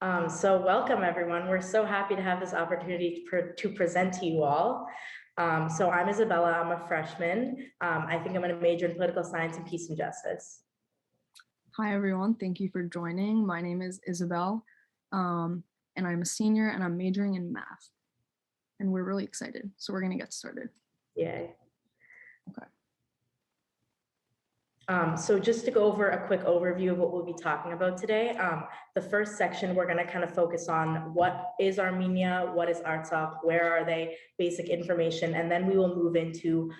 So welcome everyone. We're so happy to have this opportunity to present to you all. So I'm Isabella, I'm a freshman. I think I'm going to major in political science and peace and justice. Hi everyone, thank you for joining. My name is Isabel, and I'm a senior and I'm majoring in math. And we're really excited, so we're gonna get started. Yay. Okay. So just to go over a quick overview of what we'll be talking about today, the first section we're going to kind of focus on what is Armenia, what is Artsakh, where are they, basic information, and then we will move into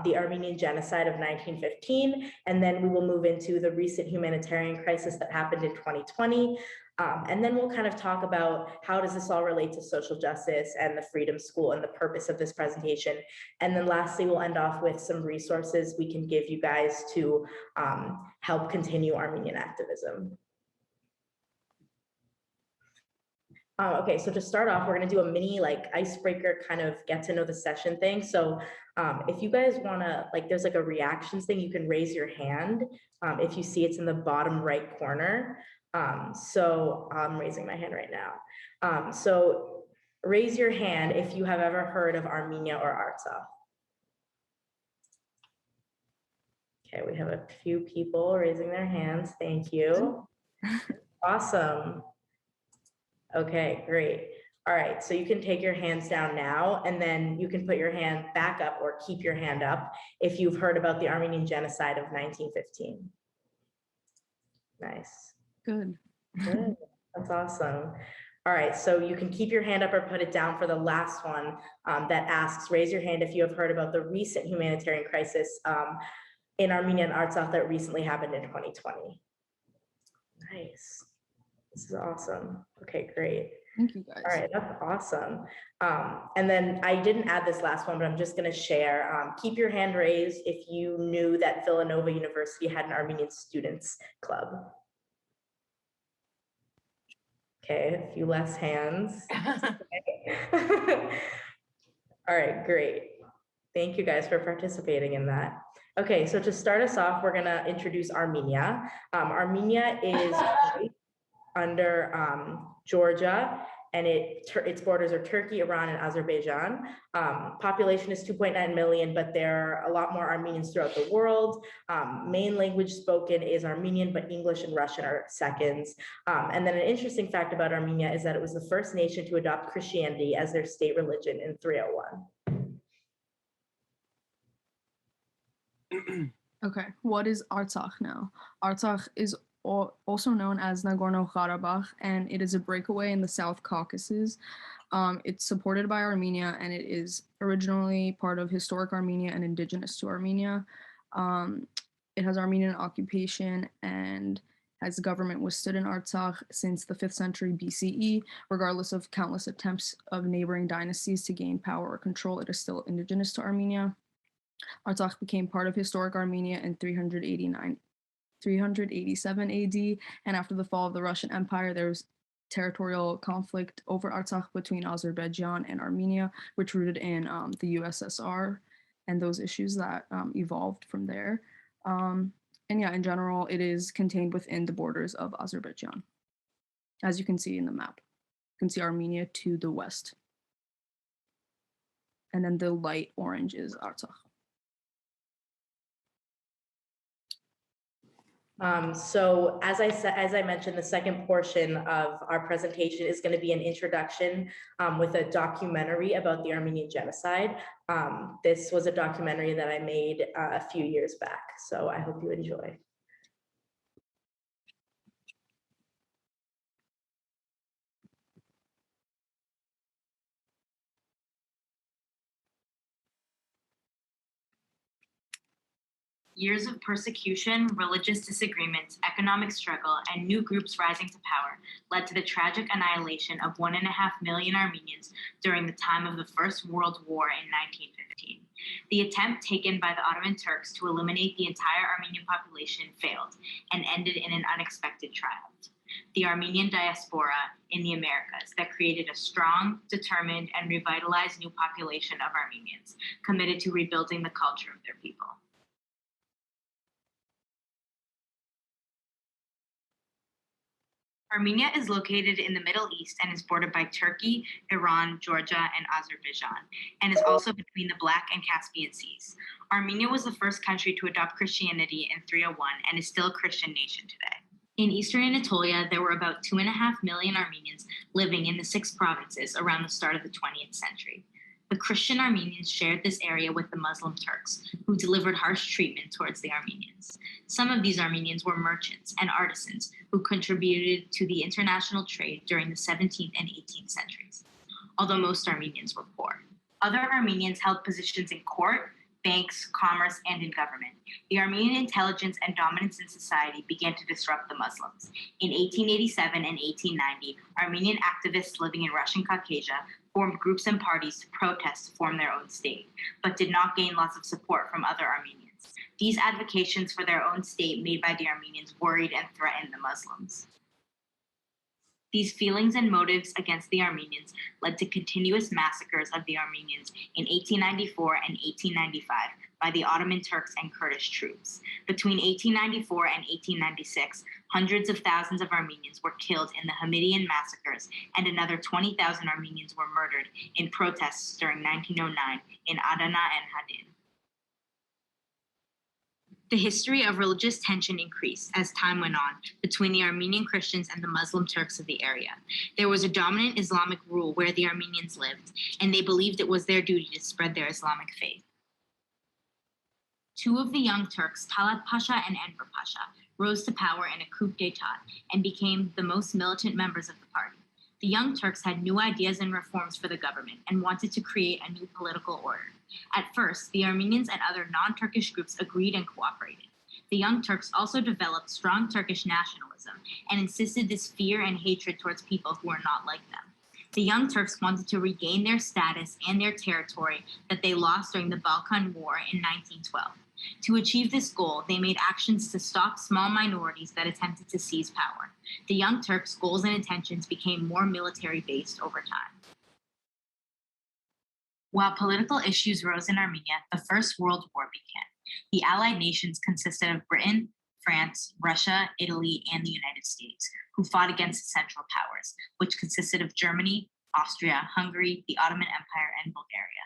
the Armenian Genocide of 1915, and then we will move into the recent humanitarian crisis that happened in 2020, and then we'll kind of talk about how does this all relate to social justice and the Freedom School and the purpose of this presentation. And then lastly, we'll end off with some resources we can give you guys to help continue Armenian activism. Okay, so to start off, we're gonna do a mini icebreaker kind of get to know the session thing. So if you guys wanna, there's a reactions thing, you can raise your hand. If you see it's in the bottom right corner. So I'm raising my hand right now. So raise your hand if you have ever heard of Armenia or Artsakh. Okay, we have a few people raising their hands. Thank you. Awesome. Okay, great. All right, so you can take your hands down now, and then you can put your hand back up or keep your hand up if you've heard about the Armenian Genocide of 1915. Nice. Good. Good. That's awesome. All right, so you can keep your hand up or put it down for the last one that asks, raise your hand if you have heard about the recent humanitarian crisis in Armenia and Artsakh that recently happened in 2020. Nice. This is awesome. Okay, great. Thank you guys. All right, that's awesome. And then I didn't add this last one, but I'm just going to share. Keep your hand raised if you knew that Villanova University had an Armenian Students Club. Okay, a few less hands. All right, great. Thank you guys for participating in that. Okay, so to start us off, we're gonna introduce Armenia. Armenia is under Georgia, and its borders are Turkey, Iran, and Azerbaijan. Population is 2.9 million, but there are a lot more Armenians throughout the world. Main language spoken is Armenian, but English and Russian are seconds. And then an interesting fact about Armenia is that it was the first nation to adopt Christianity as their state religion in 301. Okay, what is Artsakh now? Artsakh is also known as Nagorno-Karabakh, and it is a breakaway in the South Caucasus. It's supported by Armenia, and it is originally part of historic Armenia and indigenous to Armenia. It has Armenian occupation and as the government withstood in Artsakh since the 5th century BCE, regardless of countless attempts of neighboring dynasties to gain power or control, it is still indigenous to Armenia. Artsakh became part of historic Armenia in 387 AD, and after the fall of the Russian Empire, there was territorial conflict over Artsakh between Azerbaijan and Armenia, which rooted in the USSR and those issues that evolved from there. And yeah, in general, it is contained within the borders of Azerbaijan. As you can see in the map, you can see Armenia to the west. And then the light orange is Artsakh. So as I mentioned, the second portion of our presentation is going to be an introduction with a documentary about the Armenian Genocide. This was a documentary that I made a few years back, so I hope you enjoy. Years of persecution, religious disagreements, economic struggle, and new groups rising to power led to the tragic annihilation of 1.5 million Armenians during the time of the First World War in 1915. The attempt taken by the Ottoman Turks to eliminate the entire Armenian population failed and ended in an unexpected triumph. The Armenian diaspora in the Americas that created a strong, determined, and revitalized new population of Armenians committed to rebuilding the culture of their people. Armenia is located in the Middle East and is bordered by Turkey, Iran, Georgia, and Azerbaijan, and is also between the Black and Caspian Seas. Armenia was the first country to adopt Christianity in 301 and is still a Christian nation today. In eastern Anatolia, there were about 2.5 million Armenians living in the 6 provinces around the start of the 20th century. The Christian Armenians shared this area with the Muslim Turks, who delivered harsh treatment towards the Armenians. Some of these Armenians were merchants and artisans who contributed to the international trade during the 17th and 18th centuries, although most Armenians were poor. Other Armenians held positions in court, banks, commerce, and in government. The Armenian intelligence and dominance in society began to disrupt the Muslims. In 1887 and 1890, Armenian activists living in Russian Caucasia formed groups and parties to protest to form their own state, but did not gain lots of support from other Armenians. These advocations for their own state made by the Armenians worried and threatened the Muslims. These feelings and motives against the Armenians led to continuous massacres of the Armenians in 1894 and 1895 by the Ottoman Turks and Kurdish troops. Between 1894 and 1896, hundreds of thousands of Armenians were killed in the Hamidian massacres, and another 20,000 Armenians were murdered in protests during 1909 in Adana and Hadin. The history of religious tension increased as time went on between the Armenian Christians and the Muslim Turks of the area. There was a dominant Islamic rule where the Armenians lived, and they believed it was their duty to spread their Islamic faith. 2 of the young Turks, Talat Pasha and Enver Pasha, rose to power in a coup d'etat and became the most militant members of the party. The young Turks had new ideas and reforms for the government and wanted to create a new political order. At first, the Armenians and other non-Turkish groups agreed and cooperated. The Young Turks also developed strong Turkish nationalism and insisted this fear and hatred towards people who were not like them. The Young Turks wanted to regain their status and their territory that they lost during the Balkan War in 1912. To achieve this goal, they made actions to stop small minorities that attempted to seize power. The Young Turks' goals and intentions became more military-based over time. While political issues rose in Armenia, the First World War began. The Allied nations consisted of Britain, France, Russia, Italy, and the United States, who fought against the Central Powers, which consisted of Germany, Austria, Hungary, the Ottoman Empire, and Bulgaria.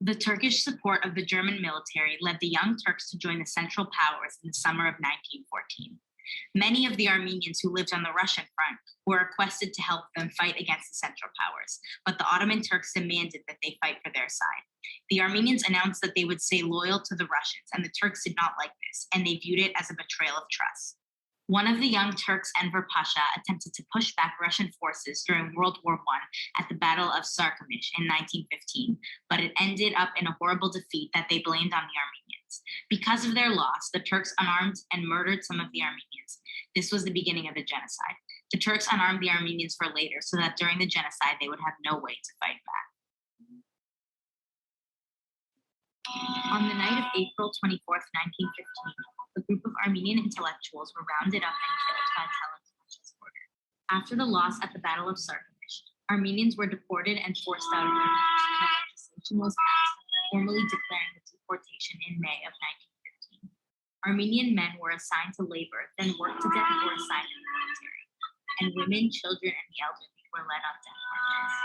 The Turkish support of the German military led the Young Turks to join the Central Powers in the summer of 1914. Many of the Armenians who lived on the Russian front were requested to help them fight against the Central Powers, but the Ottoman Turks demanded that they fight for their side. The Armenians announced that they would stay loyal to the Russians, and the Turks did not like this, and they viewed it as a betrayal of trust. One of the Young Turks, Enver Pasha, attempted to push back Russian forces during World War I at the Battle of Sarkamish in 1915, but it ended up in a horrible defeat that they blamed on the Armenians. Because of their loss, the Turks unarmed and murdered some of the Armenians. This was the beginning of the genocide. The Turks unarmed the Armenians for later so that during the genocide they would have no way to fight back. On the night of April 24th, 1915, a group of Armenian intellectuals were rounded up and killed by Talat Pasha's order. After the loss at the Battle of Sarkamish, Armenians were deported and forced out of Armenia, and legislation was passed, formally declaring the deportation in May of 1915. Armenian men were assigned to labor, then worked to death or assigned in the military, and women, children, and the elderly were led on death marches.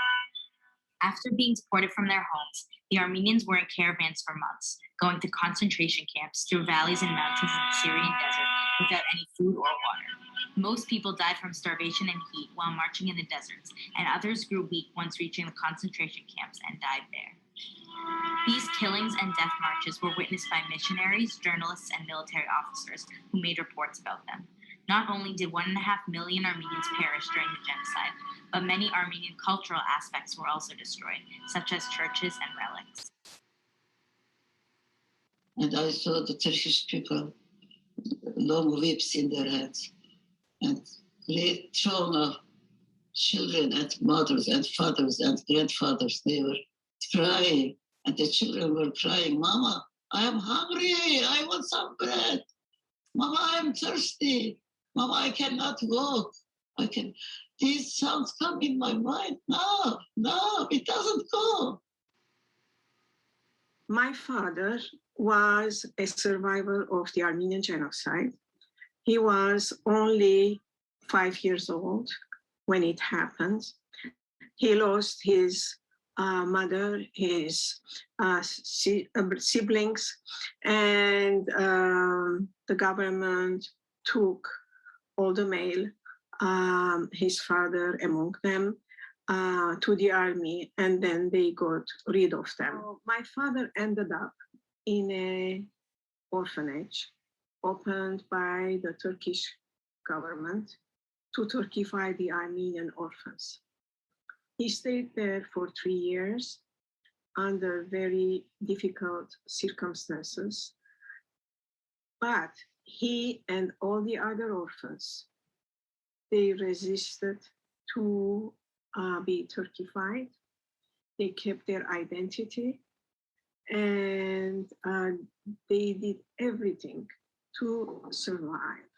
After being deported from their homes, the Armenians were in caravans for months, going to concentration camps through valleys and mountains in the Syrian desert without any food or water. Most people died from starvation and heat while marching in the deserts, and others grew weak once reaching the concentration camps and died there. These killings and death marches were witnessed by missionaries, journalists, and military officers who made reports about them. Not only did 1.5 million Armenians perish during the genocide, but many Armenian cultural aspects were also destroyed, such as churches and relics. And I saw the Turkish people, long whips in their hands, and great throng of children and mothers and fathers and grandfathers. They were crying, and the children were crying, "Mama, I am hungry, I want some bread. Mama, I'm thirsty. Mama, I cannot walk. These sounds come in my mind. No, it doesn't go." My father was a survivor of the Armenian Genocide. He was only 5 years old when it happened. He lost his mother, his siblings, and the government took all the male, his father among them, to the army, and then they got rid of them. So my father ended up in an orphanage opened by the Turkish government to Turkify the Armenian orphans. He stayed there for 3 years under very difficult circumstances, but he and all the other orphans, they resisted to be Turkified. They kept their identity, and they did everything to survive.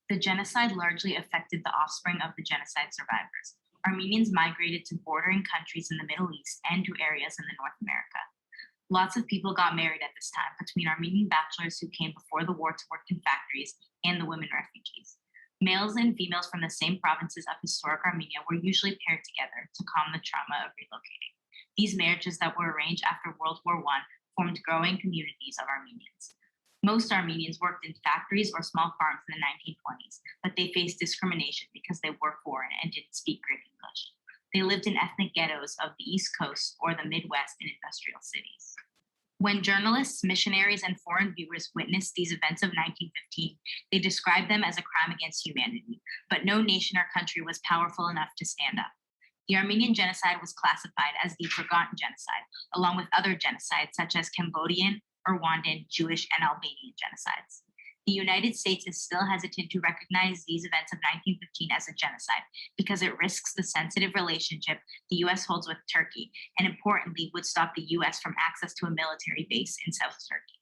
The genocide largely affected the offspring of the genocide survivors. Armenians migrated to bordering countries in the Middle East and to areas in the North America. Lots of people got married at this time between Armenian bachelors who came before the war to work in factories and the women refugees. Males and females from the same provinces of historic Armenia were usually paired together to calm the trauma of relocating. These marriages that were arranged after World War I formed growing communities of Armenians. Most Armenians worked in factories or small farms in the 1920s, but they faced discrimination because they were foreign and didn't speak great English. They lived in ethnic ghettos of the East Coast or the Midwest and industrial cities. When journalists, missionaries, and foreign viewers witnessed these events of 1915, they described them as a crime against humanity, but no nation or country was powerful enough to stand up. The Armenian Genocide was classified as the forgotten genocide, along with other genocides such as Cambodian, Rwandan, Jewish, and Albanian genocides. The United States is still hesitant to recognize these events of 1915 as a genocide because it risks the sensitive relationship the US holds with Turkey, and importantly, would stop the US from access to a military base in South Turkey.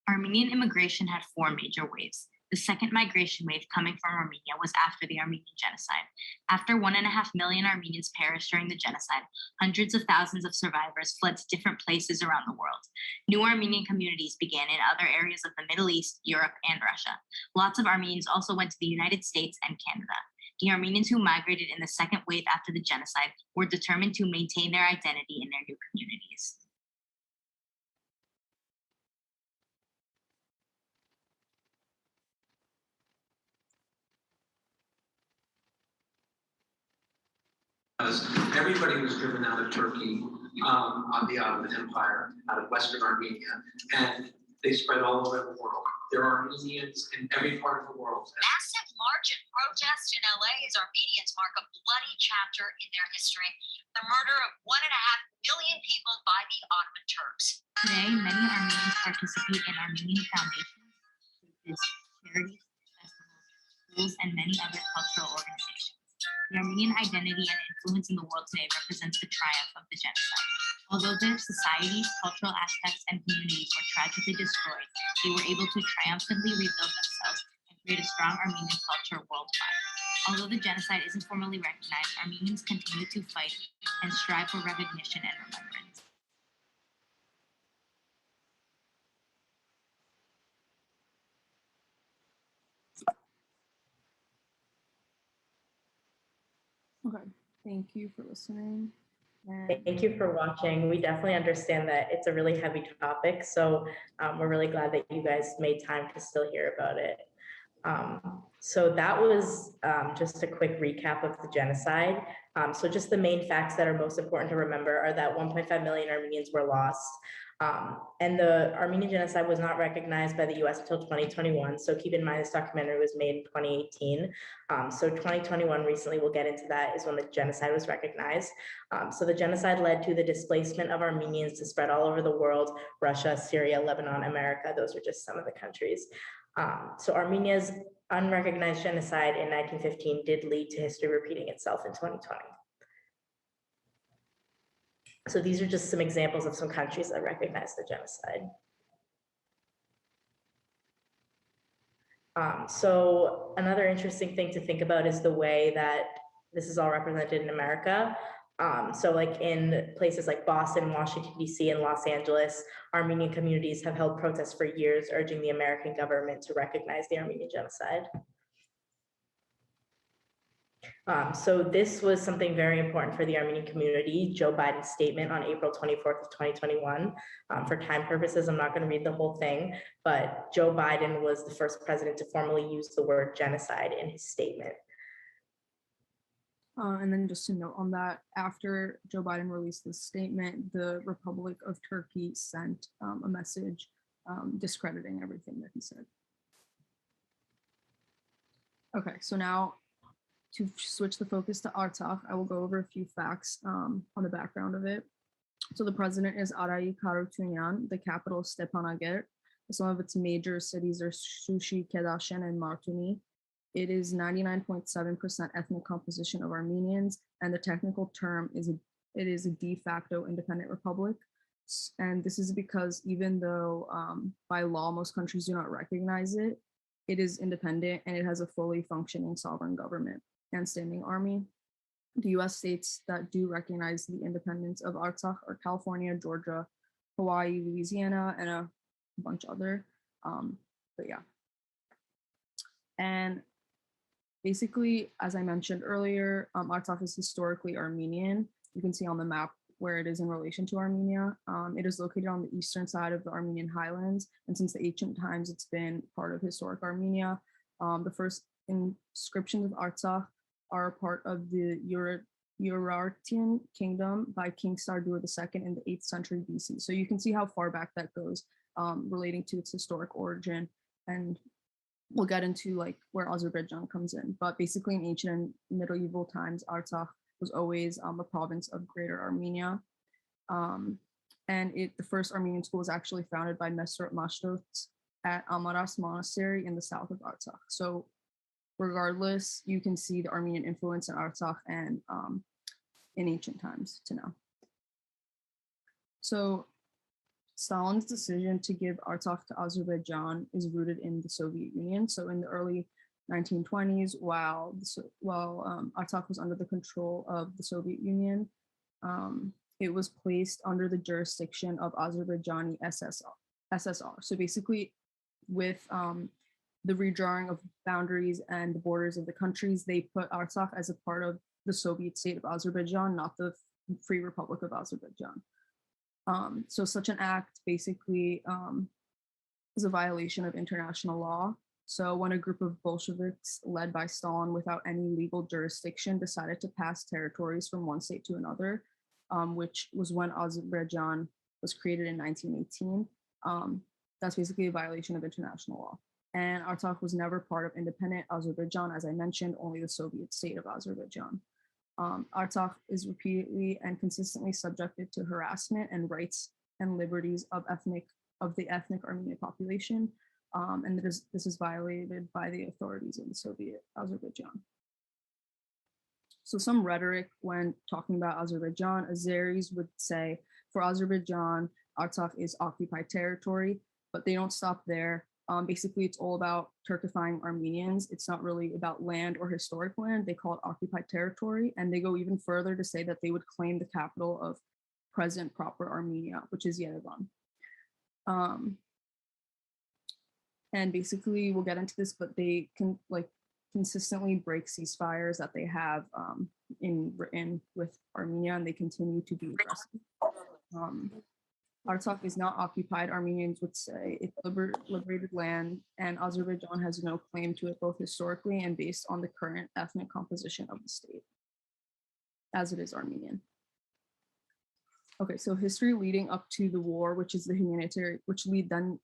Armenian immigration had 4 major waves. The second migration wave coming from Armenia was after the Armenian Genocide. After 1.5 million Armenians perished during the genocide, hundreds of thousands of survivors fled to different places around the world. New Armenian communities began in other areas of the Middle East, Europe, and Russia. Lots of Armenians also went to the United States and Canada. The Armenians who migrated in the second wave after the genocide were determined to maintain their identity in their new communities. Everybody was driven out of Turkey, on the Ottoman Empire, out of Western Armenia, and they spread all over the world. There are Armenians in every part of the world. Massive march and protest in LA as Armenians mark a bloody chapter in their history, the murder of 1.5 million people by the Ottoman Turks. Today, many Armenians participate in Armenian foundations, charities, festivals, schools, and many other cultural organizations. The Armenian identity and influence in the world today represents the triumph of the genocide. Although their societies, cultural aspects, and communities were tragically destroyed, they were able to triumphantly rebuild themselves and create a strong Armenian culture worldwide. Although the genocide isn't formally recognized, Armenians continue to fight and strive for recognition and remembrance. Okay, thank you for listening. Thank you for watching. We definitely understand that it's a really heavy topic, so we're really glad that you guys made time to still hear about it. So that was just a quick recap of the genocide. So just the main facts that are most important to remember are that 1.5 million Armenians were lost. And the Armenian genocide was not recognized by the US until 2021. So keep in mind this documentary was made in 2018. So 2021, recently, we'll get into that, is when the genocide was recognized. So the genocide led to the displacement of Armenians to spread all over the world: Russia, Syria, Lebanon, America. Those are just some of the countries. So Armenia's unrecognized genocide in 1915 did lead to history repeating itself in 2020. So these are just some examples of some countries that recognize the genocide. So another interesting thing to think about is the way that this is all represented in America. So like in places like Boston, Washington, D.C., and Los Angeles, Armenian communities have held protests for years urging the American government to recognize the Armenian genocide. So this was something very important for the Armenian community, Joe Biden's statement on April 24th of 2021. For time purposes, I'm not going to read the whole thing, but Joe Biden was the first president to formally use the word genocide in his statement. And then just to note on that, after Joe Biden released this statement, the Republic of Turkey sent a message discrediting everything that he said. Okay, so now to switch the focus to Artsakh, I will go over a few facts on the background of it. So the president is Aray Karutunyan, the capital is Stepanaker. Some of its major cities are Sushi, Kedashen, and Martuni. It is 99.7% ethnic composition of Armenians, and the technical term is it is a de facto independent republic. And this is because even though by law most countries do not recognize it, it is independent and it has a fully functioning sovereign government and standing army. The US states that do recognize the independence of Artsakh are California, Georgia, Hawaii, Louisiana, and a bunch other. But yeah. And basically, as I mentioned earlier, Artsakh is historically Armenian. You can see on the map where it is in relation to Armenia. It is located on the eastern side of the Armenian highlands, and since the ancient times, it's been part of historic Armenia. The first inscriptions of Artsakh are part of the Urartian kingdom by King Sardur II in the 8th century BC. So you can see how far back that goes, relating to its historic origin, and we'll get into like where Azerbaijan comes in. But basically in ancient and medieval times, Artsakh was always a province of Greater Armenia. And the first Armenian school was actually founded by Mesrut Mashtots at Amaras Monastery in the south of Artsakh. So regardless, you can see the Armenian influence in Artsakh and in ancient times to now. So Stalin's decision to give Artsakh to Azerbaijan is rooted in the Soviet Union. So in the early 1920s, while Artsakh was under the control of the Soviet Union, it was placed under the jurisdiction of Azerbaijani SSR. So basically, with the redrawing of boundaries and the borders of the countries, they put Artsakh as a part of the Soviet state of Azerbaijan, not the Free Republic of Azerbaijan. So such an act basically is a violation of international law. So when a group of Bolsheviks led by Stalin without any legal jurisdiction decided to pass territories from one state to another, which was when Azerbaijan was created in 1918, that's basically a violation of international law. And Artsakh was never part of independent Azerbaijan, as I mentioned, only the Soviet state of Azerbaijan. Artsakh is repeatedly and consistently subjected to harassment and rights and liberties of the ethnic Armenian population, and this is violated by the authorities in the Soviet Azerbaijan. So some rhetoric when talking about Azerbaijan, Azeris would say, for Azerbaijan, Artsakh is occupied territory, but they don't stop there. Basically, it's all about Turkifying Armenians. It's not really about land or historic land. They call it occupied territory, and they go even further to say that they would claim the capital of present proper Armenia, which is Yerevan. And basically, we'll get into this, but they can consistently break ceasefires that they have written with Armenia, and they continue to be aggressive. Artsakh is not occupied, Armenians would say. It's liberated land, and Azerbaijan has no claim to it, both historically and based on the current ethnic composition of the state, as it is Armenian. Okay, so history leading up to the war, which then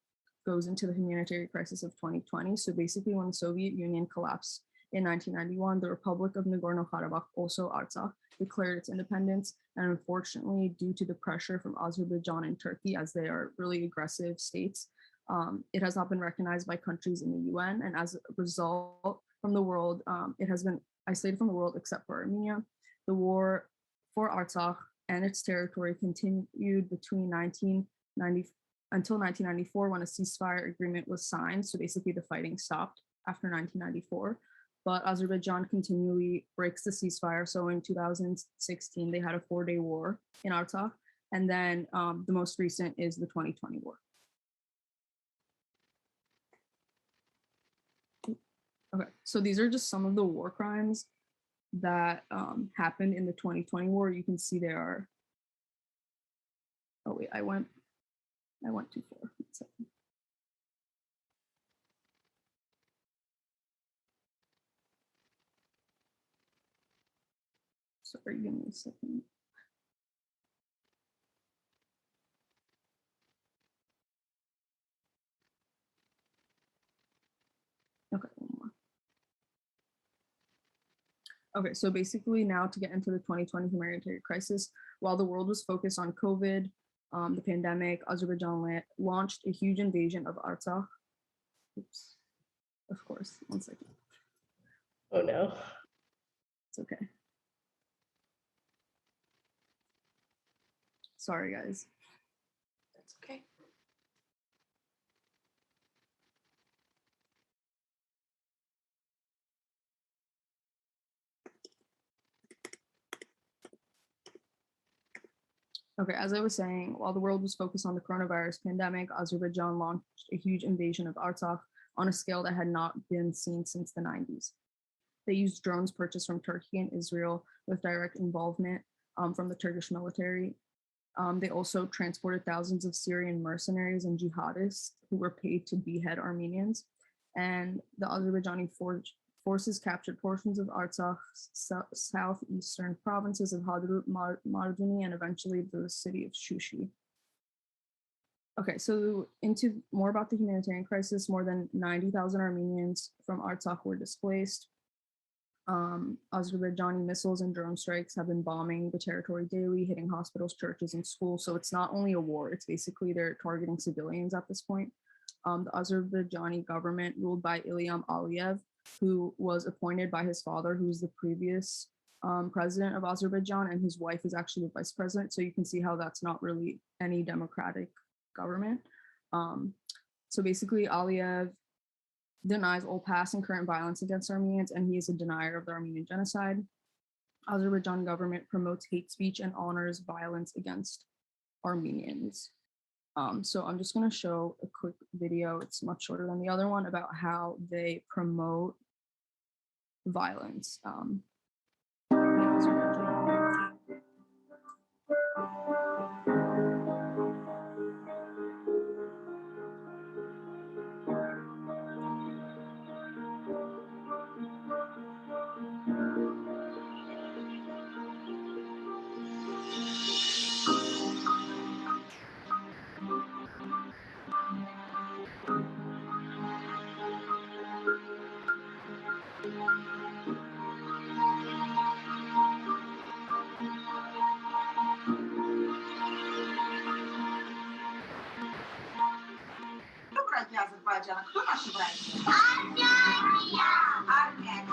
goes into the humanitarian crisis of 2020. So basically, when the Soviet Union collapsed in 1991, the Republic of Nagorno-Karabakh, also Artsakh, declared its independence. And unfortunately, due to the pressure from Azerbaijan and Turkey, as they are really aggressive states, It has not been recognized by countries in the UN, and as a result from the world, it has been isolated from the world except for Armenia. The war for Artsakh and its territory continued between 1990 until 1994 when a ceasefire agreement was signed. So basically the fighting stopped after 1994, but Azerbaijan continually breaks the ceasefire. So in 2016, they had a 4-day war in Artsakh. And then the most recent is the 2020 war. Okay, so these are just some of the war crimes that happened in the 2020 war. You can see there are, oh wait, I went too far. 1 second. Sorry, give me a second. Okay, one more. Okay, so basically now to get into the 2020 humanitarian crisis, while the world was focused on COVID, the pandemic, Azerbaijan launched a huge invasion of Artsakh. Oops, of course, 1 second. Oh no. It's okay. Sorry, guys. That's okay. Okay, as I was saying, while the world was focused on the coronavirus pandemic, Azerbaijan launched a huge invasion of Artsakh on a scale that had not been seen since the 90s. They used drones purchased from Turkey and Israel with direct involvement from the Turkish military. They also transported thousands of Syrian mercenaries and jihadists who were paid to behead Armenians. And the Azerbaijani forces captured portions of Artsakh's southeastern provinces of Hadrut, Marduni, and eventually the city of Shushi. Okay, so into more about the humanitarian crisis, more than 90,000 Armenians from Artsakh were displaced. Azerbaijani missiles and drone strikes have been bombing the territory daily, hitting hospitals, churches, and schools. So it's not only a war, it's basically they're targeting civilians at this point. The Azerbaijani government, ruled by Ilham Aliyev, who was appointed by his father, who was the previous president of Azerbaijan, and his wife is actually the vice president. So you can see how that's not really any democratic government. So basically Aliyev denies all past and current violence against Armenians, and he is a denier of the Armenian Genocide. Azerbaijan government promotes hate speech and honors violence against Armenians. So I'm just going to show a quick video. It's much shorter than the other one about how they promote violence. In Azerbaijan. Азербайджана. Кто наши братья? Армения!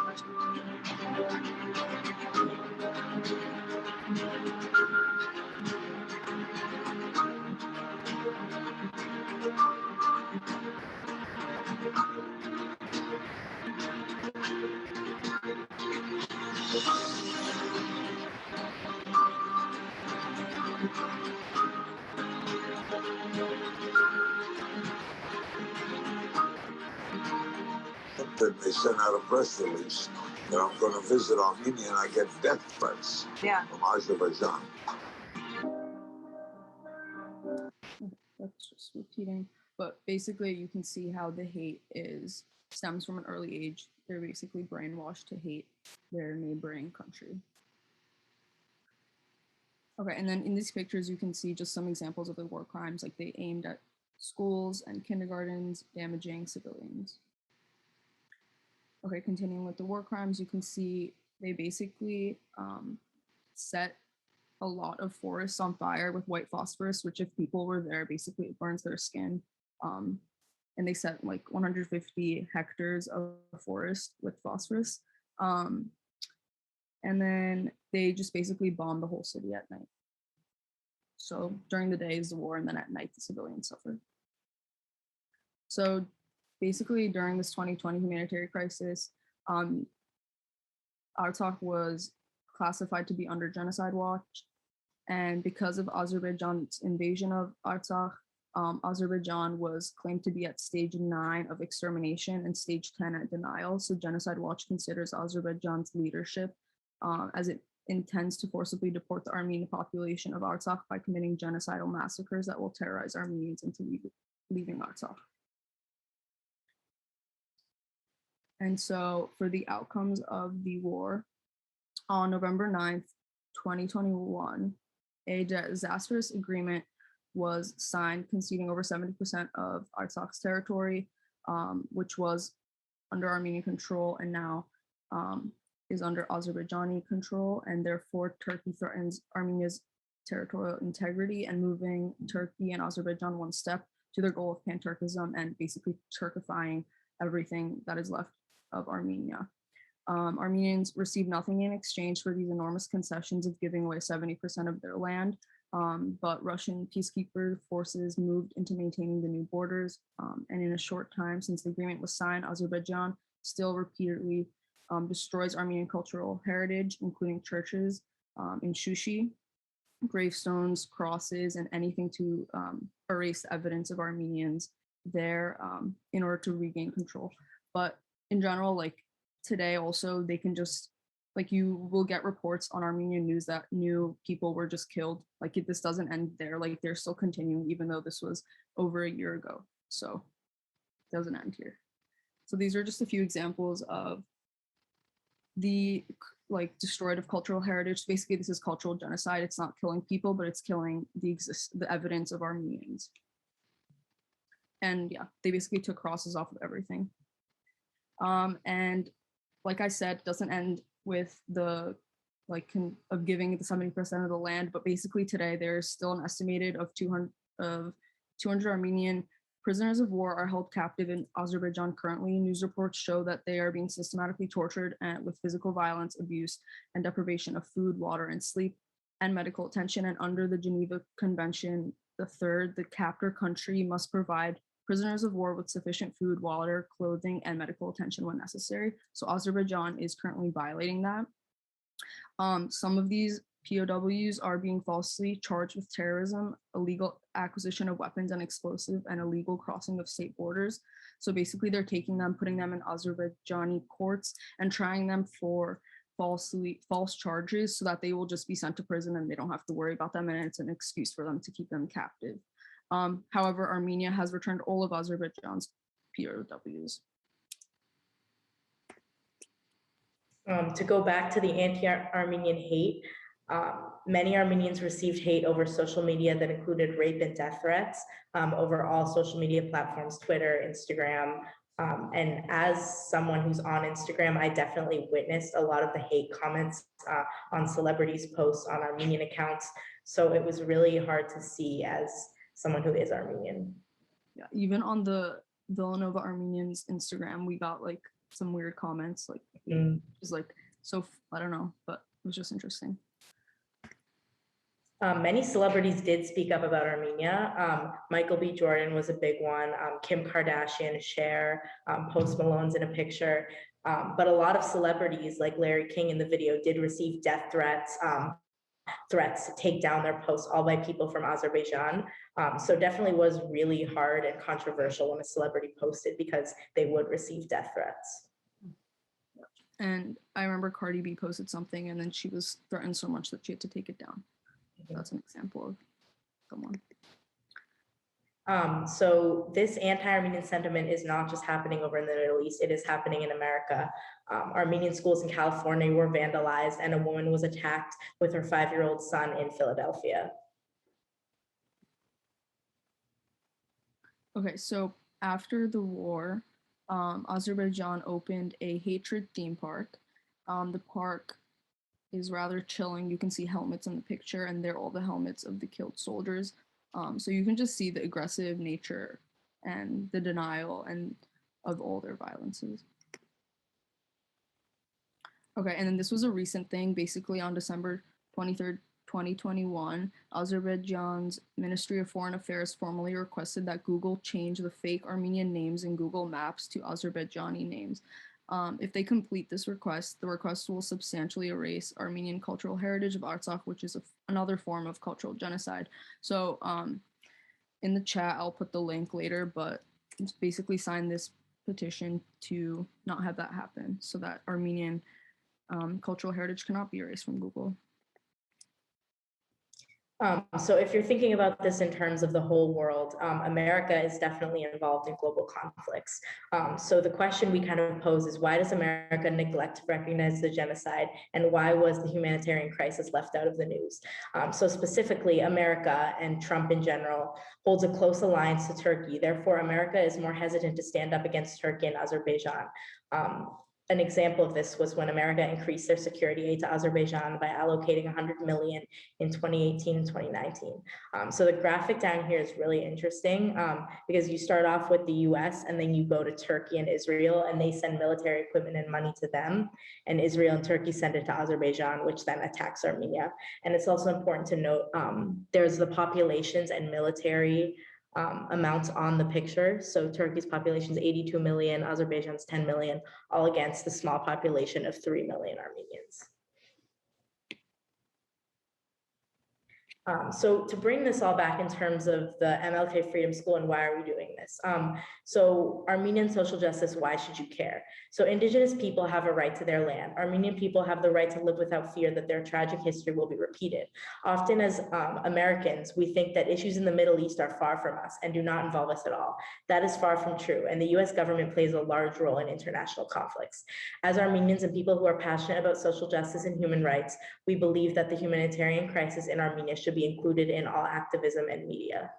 They sent out a press release that I'm going to visit Armenia and I get death threats from Azerbaijan. That's just repeating, but basically you can see how the hate stems from an early age. They're basically brainwashed to hate their neighboring country. Okay, and then in these pictures you can see just some examples of the war crimes, like they aimed at schools and kindergartens, damaging civilians. Okay, continuing with the war crimes, you can see they basically set a lot of forests on fire with white phosphorus, which if people were there, basically it burns their skin. and they set like 150 hectares of forest with phosphorus. And then they just basically bombed the whole city at night. So during the day is the war, and then at night the civilians suffer. So basically during this 2020 humanitarian crisis, Artsakh was classified to be under genocide watch. And because of Azerbaijan's invasion of Artsakh, Azerbaijan was claimed to be at stage 9 of extermination and stage 10 at denial. So Genocide Watch considers Azerbaijan's leadership as it intends to forcibly deport the Armenian population of Artsakh by committing genocidal massacres that will terrorize Armenians into leaving Artsakh. And so for the outcomes of the war, on November 9th, 2021, a disastrous agreement was signed conceding over 70% of Artsakh's territory, which was under Armenian control and now is under Azerbaijani control, and therefore Turkey threatens Armenia's territorial integrity and moving Turkey and Azerbaijan one step to their goal of pan-Turkism and basically Turkifying everything that is left of Armenia. Armenians received nothing in exchange for these enormous concessions of giving away 70% of their land, but Russian peacekeeper forces moved into maintaining the new borders. And in a short time since the agreement was signed, Azerbaijan still repeatedly destroys Armenian cultural heritage, including churches in Shushi, gravestones, crosses, and anything to erase evidence of Armenians there in order to regain control. But in general, like today also, they can just, like you will get reports on Armenian news that new people were just killed. Like this doesn't end there, like they're still continuing even though this was over a year ago. So it doesn't end here. So these are just a few examples of the like destroyed of cultural heritage. Basically, this is cultural genocide. It's not killing people, but it's killing the evidence of Armenians. And yeah, they basically took crosses off of everything. And like I said, doesn't end with the of giving the 70% of the land, but basically today there's still an estimated of 200 Armenian prisoners of war are held captive in Azerbaijan currently. News reports show that they are being systematically tortured and with physical violence, abuse, and deprivation of food, water, and sleep, and medical attention. And under the Geneva Convention, the captor country must provide prisoners of war with sufficient food, water, clothing, and medical attention when necessary. So Azerbaijan is currently violating that. Some of these POWs are being falsely charged with terrorism, illegal acquisition of weapons and explosive, and illegal crossing of state borders. So basically they're taking them, putting them in Azerbaijani courts and trying them for false charges so that they will just be sent to prison and they don't have to worry about them, and it's an excuse for them to keep them captive. However, Armenia has returned all of Azerbaijan's POWs. To go back to the anti-Armenian hate, many Armenians received hate over social media that included rape and death threats over all social media platforms, Twitter, Instagram. And as someone who's on Instagram, I definitely witnessed a lot of the hate comments on celebrities' posts on Armenian accounts. So it was really hard to see as someone who is Armenian. Yeah, even on the Villanova Armenians Instagram, we got like some weird comments, like just like, so I don't know, but it was just interesting. Many celebrities did speak up about Armenia. Michael B. Jordan was a big one. Kim Kardashian, Cher, Post Malone's in a picture. But a lot of celebrities like Larry King in the video did receive death threats, threats to take down their posts, all by people from Azerbaijan. So definitely was really hard and controversial when a celebrity posted because they would receive death threats. And I remember Cardi B posted something and then she was threatened so much that she had to take it down. That's an example of someone. So this anti-Armenian sentiment is not just happening over in the Middle East, it is happening in America. Armenian schools in California were vandalized and a woman was attacked with her 5-year-old son in Philadelphia. Okay, so after the war, Azerbaijan opened a hatred theme park. The park is rather chilling. You can see helmets in the picture, and they're all the helmets of the killed soldiers. So you can just see the aggressive nature and the denial and of all their violences. Okay, and then this was a recent thing. Basically, on December 23rd, 2021, Azerbaijan's Ministry of Foreign Affairs formally requested that Google change the fake Armenian names in Google Maps to Azerbaijani names. If they complete this request, the request will substantially erase Armenian cultural heritage of Artsakh, which is another form of cultural genocide. So in the chat, I'll put the link later, but just basically sign this petition to not have that happen so that Armenian cultural heritage cannot be erased from Google. So if you're thinking about this in terms of the whole world, America is definitely involved in global conflicts. So the question we kind of pose is, why does America neglect to recognize the genocide, and why was the humanitarian crisis left out of the news? So specifically, America and Trump in general holds a close alliance to Turkey. Therefore, America is more hesitant to stand up against Turkey and Azerbaijan. An example of this was when America increased their security aid to Azerbaijan by allocating 100 million in 2018 and 2019. So the graphic down here is really interesting because you start off with the US and then you go to Turkey and Israel, and they send military equipment and money to them, and Israel and Turkey send it to Azerbaijan, which then attacks Armenia. And it's also important to note there's the populations and military amounts on the picture. So Turkey's population is 82 million, Azerbaijan's 10 million, all against the small population of 3 million Armenians. So to bring this all back in terms of the MLK Freedom School and why are we doing this? So Armenian social justice, why should you care? So indigenous people have a right to their land. Armenian people have the right to live without fear that their tragic history will be repeated. Often as Americans, we think that issues in the Middle East are far from us and do not involve us at all. That is far from true, and the US government plays a large role in international conflicts. As Armenians and people who are passionate about social justice and human rights, we believe that the humanitarian crisis in Armenia should be included in all activism and media.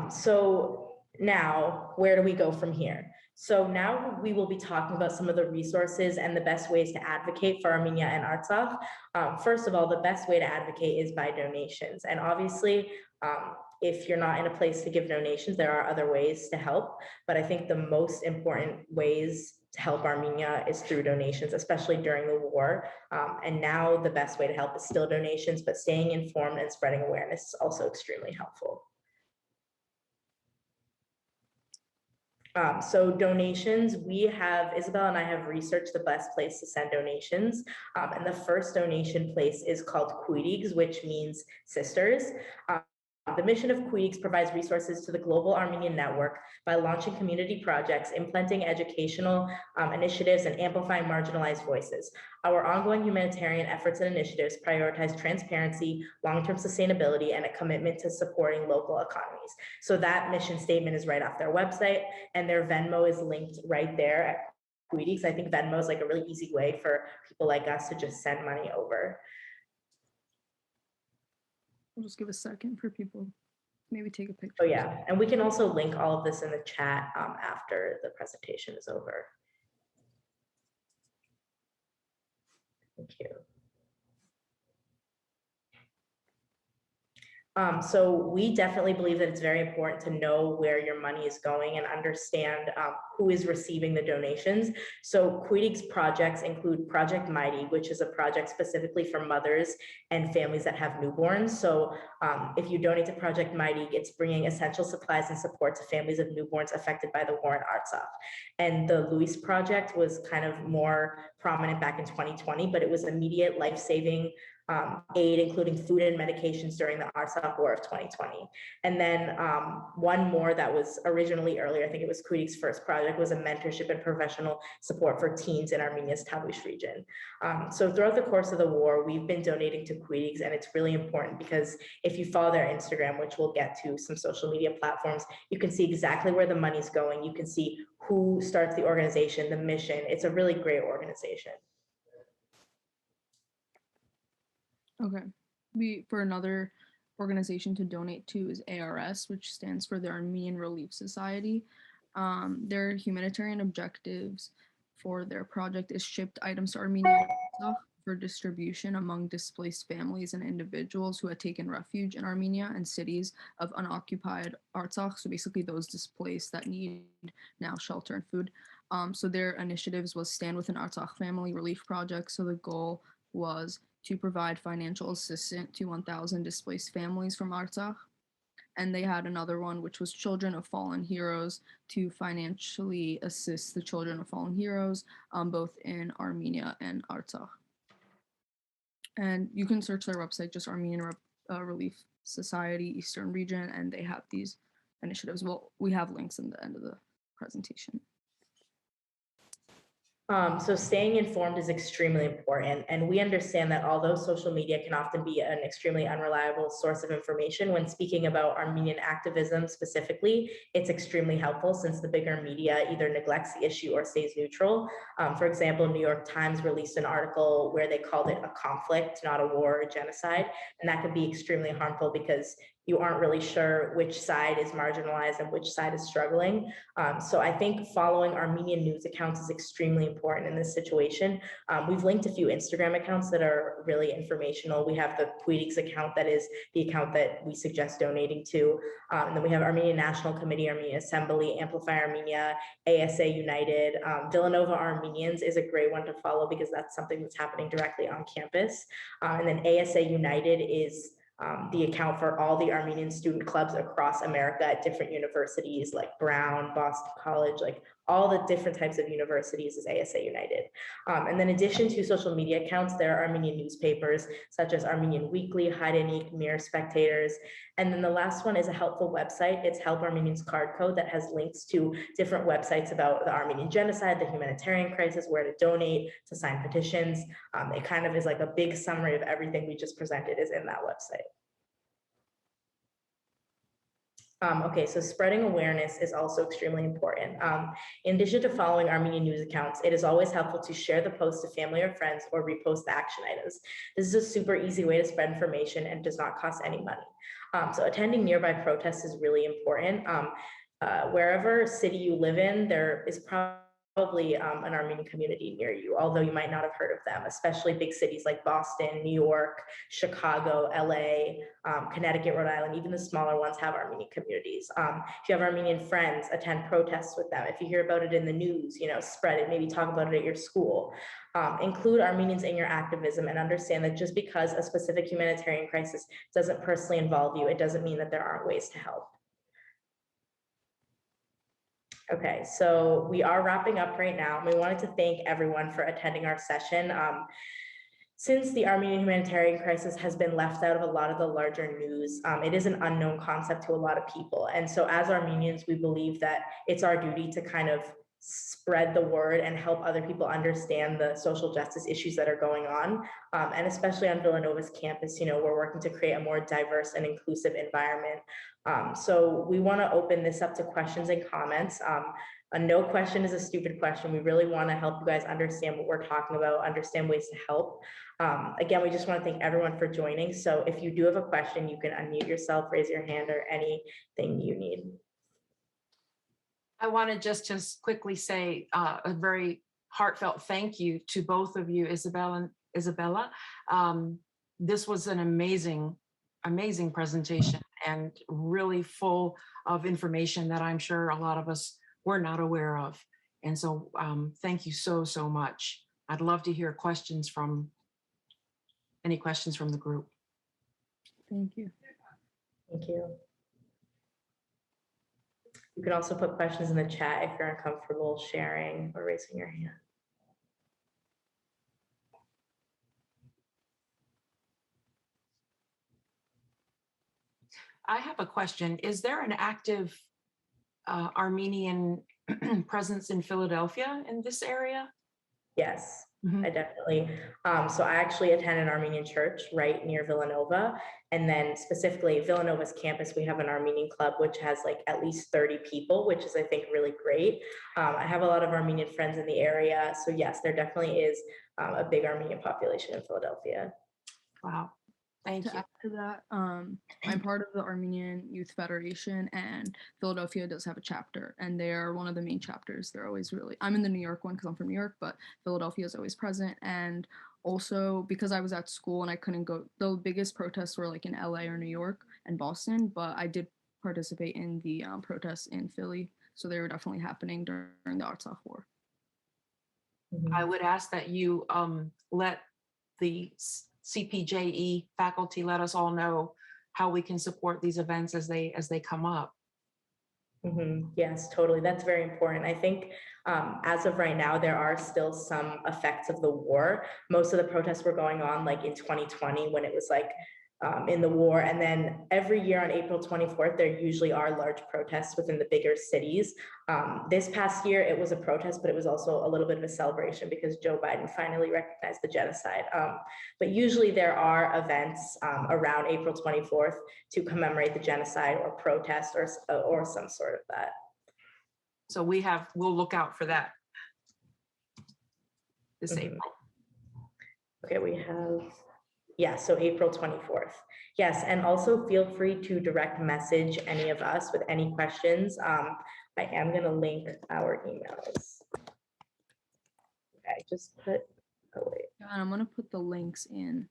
So now, where do we go from here? So now we will be talking about some of the resources and the best ways to advocate for Armenia and Artsakh. First of all, the best way to advocate is by donations. And obviously, if you're not in a place to give donations, there are other ways to help. But I think the most important ways to help Armenia is through donations, especially during the war. And now the best way to help is still donations, but staying informed and spreading awareness is also extremely helpful. So donations, Isabel and I have researched the best place to send donations. And the first donation place is called Kuirigs, which means sisters. The mission of Kuirigs provides resources to the global Armenian network by launching community projects, implementing educational initiatives, and amplifying marginalized voices. Our ongoing humanitarian efforts and initiatives prioritize transparency, long-term sustainability, and a commitment to supporting local economies. So that mission statement is right off their website, and their Venmo is linked right there at Kuirigs. I think Venmo is like a really easy way for people like us to just send money over. We'll just give a second for people, maybe take a picture. Oh yeah, and we can also link all of this in the chat after the presentation is over. Thank you. So we definitely believe that it's very important to know where your money is going and understand who is receiving the donations. So Kuirigs projects include Project Mighty, which is a project specifically for mothers and families that have newborns. So if you donate to Project Mighty, it's bringing essential supplies and support to families of newborns affected by the war in Artsakh. And the Luis project was kind of more prominent back in 2020, but it was immediate life-saving aid, including food and medications during the Artsakh War of 2020. And then one more that was originally earlier, I think it was Kuirigs' first project, was a mentorship and professional support for teens in Armenia's Tavush region. So throughout the course of the war, we've been donating to Kuirigs, and it's really important because if you follow their Instagram, which we'll get to, some social media platforms, you can see exactly where the money's going. You can see who starts the organization, the mission. It's a really great organization. Okay. For another organization to donate to is ARS, which stands for the Armenian Relief Society. Their humanitarian objectives for their project is shipped items to Armenia for distribution among displaced families and individuals who had taken refuge in Armenia and cities of unoccupied Artsakh. So basically those displaced that need now shelter and food. So their initiatives was Stand with an Artsakh Family Relief Project. So the goal was to provide financial assistance to 1,000 displaced families from Artsakh. And they had another one, which was Children of Fallen Heroes, to financially assist the children of fallen heroes, both in Armenia and Artsakh. And you can search their website, just Armenian Relief Society Eastern Region, and they have these initiatives. Well, we have links in the end of the presentation. So staying informed is extremely important, and we understand that although social media can often be an extremely unreliable source of information, when speaking about Armenian activism specifically, it's extremely helpful since the bigger media either neglects the issue or stays neutral. For example, New York Times released an article where they called it a conflict, not a war or genocide, and that could be extremely harmful because you aren't really sure which side is marginalized and which side is struggling. So I think following Armenian news accounts is extremely important in this situation. We've linked a few Instagram accounts that are really informational. We have the Puidix account that is the account that we suggest donating to. And then we have Armenian National Committee, Armenian Assembly, Amplify Armenia, ASA United. Villanova Armenians is a great one to follow because that's something that's happening directly on campus. And then ASA United is the account for all the Armenian student clubs across America at different universities like Brown, Boston College, like all the different types of universities is ASA United. And then in addition to social media accounts, there are Armenian newspapers such as Armenian Weekly, Hayrenik, Mirror Spectators. And then the last one is a helpful website. It's Help Armenians Card Code that has links to different websites about the Armenian Genocide, the humanitarian crisis, where to donate, to sign petitions. It kind of is like a big summary of everything we just presented is in that website. Okay, so spreading awareness is also extremely important. In addition to following Armenian news accounts, it is always helpful to share the post to family or friends or repost the action items. This is a super easy way to spread information and does not cost any money. So attending nearby protests is really important. Wherever city you live in, there is probably an Armenian community near you, although you might not have heard of them, especially big cities like Boston, New York, Chicago, LA, Connecticut, Rhode Island. Even the smaller ones have Armenian communities. If you have Armenian friends, attend protests with them. If you hear about it in the news, spread it, maybe talk about it at your school. Include Armenians in your activism and understand that just because a specific humanitarian crisis doesn't personally involve you, it doesn't mean that there aren't ways to help. Okay, so we are wrapping up right now. We wanted to thank everyone for attending our session. Since the Armenian humanitarian crisis has been left out of a lot of the larger news, it is an unknown concept to a lot of people. And so as Armenians, we believe that it's our duty to kind of spread the word and help other people understand the social justice issues that are going on. And especially on Villanova's campus, we're working to create a more diverse and inclusive environment. So we want to open this up to questions and comments. No question is a stupid question. We really want to help you guys understand what we're talking about, understand ways to help. Again, we just want to thank everyone for joining. So if you do have a question, you can unmute yourself, raise your hand, or anything you need. I want to just quickly say a very heartfelt thank you to both of you, Isabella. This was an amazing presentation and really full of information that I'm sure a lot of us were not aware of. And so thank you so much. I'd love to hear any questions from the group. Thank you. Thank you. You can also put questions in the chat if you're uncomfortable sharing or raising your hand. I have a question. Is there an active Armenian presence in Philadelphia in this area? Yes. I definitely. So I actually attend an Armenian church right near Villanova. And then specifically Villanova's campus, we have an Armenian club, which has like at least 30 people, which is, I think, really great. I have a lot of Armenian friends in the area. So yes, there definitely is a big Armenian population in Philadelphia. Wow. Thank you. To add to that, I'm part of the Armenian Youth Federation, and Philadelphia does have a chapter, and they're one of the main chapters. They're always I'm in the New York one because I'm from New York, but Philadelphia is always present. And also because I was at school and I couldn't go, the biggest protests were like in LA or New York and Boston, but I did participate in the protests in Philly. So they were definitely happening during the Artsakh War. I would ask that you let the CPJE faculty let us all know how we can support these events as they come up. Yes, totally. That's very important. I think as of right now, there are still some effects of the war. Most of the protests were going on like in 2020 when it was like in the war. And then every year on April 24th, there usually are large protests within the bigger cities. This past year, it was a protest, but it was also a little bit of a celebration because Joe Biden finally recognized the genocide. But usually there are events around April 24th to commemorate the genocide or protest or some sort of that. So we'll look out for that this April. Okay, we have, yeah, so April 24th. Yes, and also feel free to direct message any of us with any questions. I am gonna link our emails. Okay, just put, oh wait. Yeah, and I'm gonna put the links in.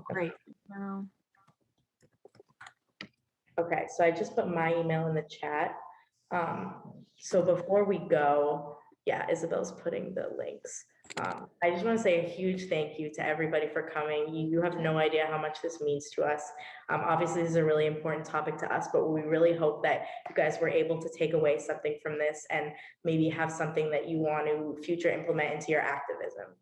Great. Now. Okay, so I just put my email in the chat. So before we go, yeah, Isabel's putting the links. I just want to say a huge thank you to everybody for coming. You have no idea how much this means to us. Obviously, this is a really important topic to us, but we really hope that you guys were able to take away something from this and maybe have something that you want to future implement into your activism.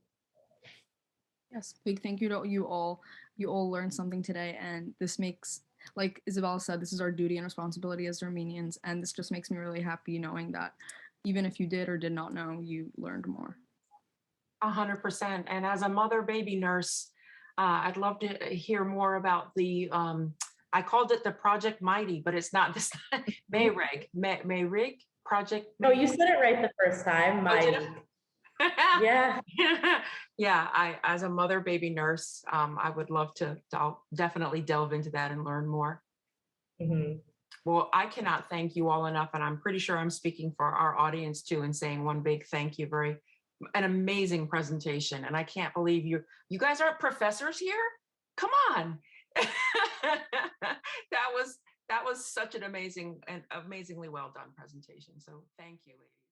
Yes, big thank you to you all. You all learned something today, and this makes, like Isabella said, this is our duty and responsibility as Armenians, and this just makes me really happy knowing that even if you did or did not know, you learned more. 100%. And as a mother baby nurse, I'd love to hear more about the, I called it the Project Mighty, but it's not this Mayrig Project. No, you said it right the first time, Mighty. Yeah. Yeah, as a mother baby nurse, I would love to, I'll definitely delve into that and learn more. Well, I cannot thank you all enough, and I'm pretty sure I'm speaking for our audience too in saying one big thank you. An amazing presentation, and I can't believe you guys aren't professors here. Come on. That was such an amazing and amazingly well done presentation. So thank you, ladies.